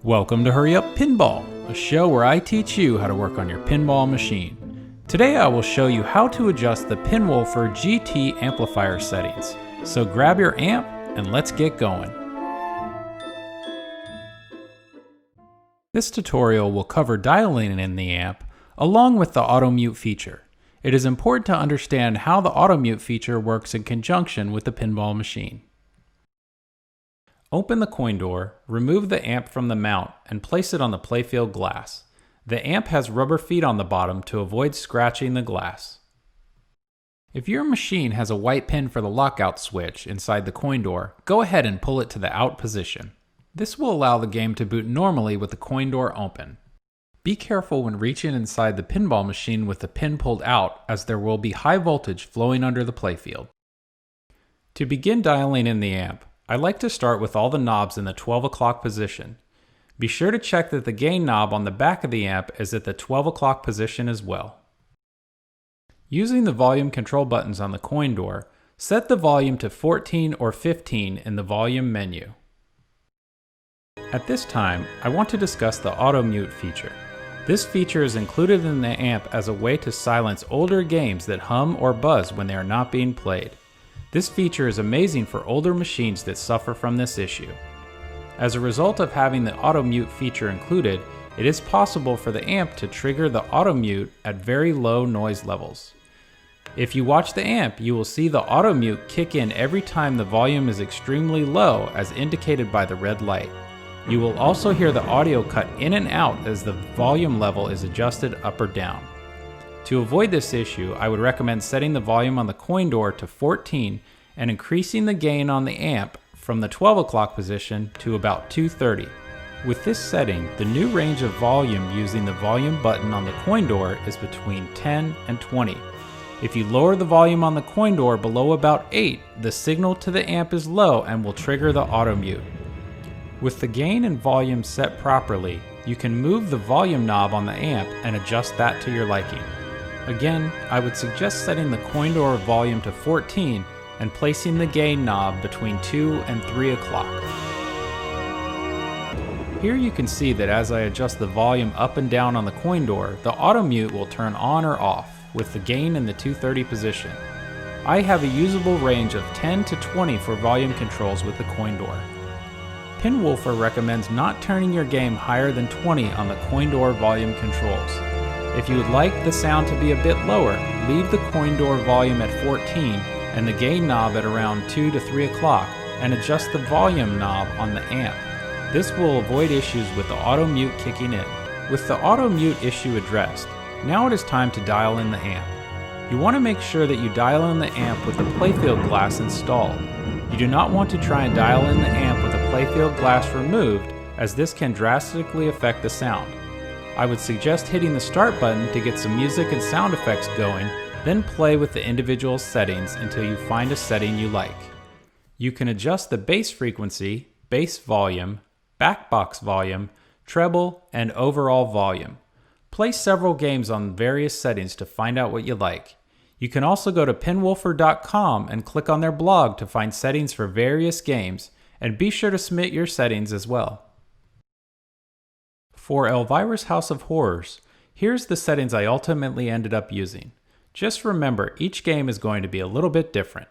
Welcome to Hurry Up Pinball, a show where I teach you how to work on your pinball machine. Today I will show you how to adjust the PinWoofer GT amplifier settings. So grab your amp and let's get going. This tutorial will cover dialing in the amp along with the auto mute feature. It is important to understand how the auto mute feature works in conjunction with the pinball machine. Open the coin door, remove the amp from the mount, and place it on the playfield glass. The amp has rubber feet on the bottom to avoid scratching the glass. If your machine has a white pin for the lockout switch inside the coin door, go ahead and pull it to the out position. This will allow the game to boot normally with the coin door open. Be careful when reaching inside the pinball machine with the pin pulled out, as there will be high voltage flowing under the playfield. To begin dialing in the amp, I like to start with all the knobs in the 12 o'clock position. Be sure to check that the gain knob on the back of the amp is at the 12 o'clock position as well. Using the volume control buttons on the coin door, set the volume to 14 or 15 in the volume menu. At this time, I want to discuss the auto mute feature. This feature is included in the amp as a way to silence older games that hum or buzz when they are not being played. This feature is amazing for older machines that suffer from this issue. As a result of having the auto mute feature included, it is possible for the amp to trigger the auto mute at very low noise levels. If you watch the amp, you will see the auto mute kick in every time the volume is extremely low, as indicated by the red light. You will also hear the audio cut in and out as the volume level is adjusted up or down. To avoid this issue, I would recommend setting the volume on the coin door to 14 and increasing the gain on the amp from the 12 o'clock position to about 230. With this setting, the new range of volume using the volume button on the coin door is between 10 and 20. If you lower the volume on the coin door below about 8, the signal to the amp is low and will trigger the auto mute. With the gain and volume set properly, you can move the volume knob on the amp and adjust that to your liking. Again, I would suggest setting the coin door volume to 14 and placing the gain knob between 2 and 3 o'clock. Here you can see that as I adjust the volume up and down on the coin door, the auto mute will turn on or off, with the gain in the 230 position. I have a usable range of 10 to 20 for volume controls with the coin door. PinWoofer recommends not turning your game higher than 20 on the coin door volume controls. If you would like the sound to be a bit lower, leave the coin door volume at 14 and the gain knob at around 2 to 3 o'clock and adjust the volume knob on the amp. This will avoid issues with the auto mute kicking in. With the auto mute issue addressed, now it is time to dial in the amp. You want to make sure that you dial in the amp with the playfield glass installed. You do not want to try and dial in the amp with the playfield glass removed, as this can drastically affect the sound. I would suggest hitting the start button to get some music and sound effects going, then play with the individual settings until you find a setting you like. You can adjust the bass frequency, bass volume, backbox volume, treble, and overall volume. Play several games on various settings to find out what you like. You can also go to PinWoofer.com and click on their blog to find settings for various games, and be sure to submit your settings as well. For Elvira's House of Horrors, here's the settings I ultimately ended up using. Just remember, each game is going to be a little bit different.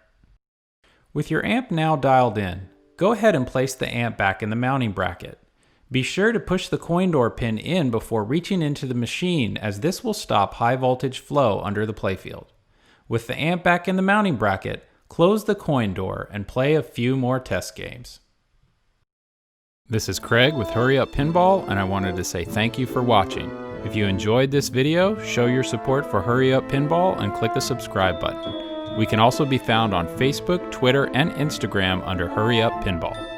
With your amp now dialed in, go ahead and place the amp back in the mounting bracket. Be sure to push the coin door pin in before reaching into the machine, as this will stop high voltage flow under the playfield. With the amp back in the mounting bracket, close the coin door and play a few more test games. This is Craig with Hurry Up Pinball, and I wanted to say thank you for watching. If you enjoyed this video, show your support for Hurry Up Pinball and click the subscribe button. We can also be found on Facebook, Twitter, and Instagram under Hurry Up Pinball.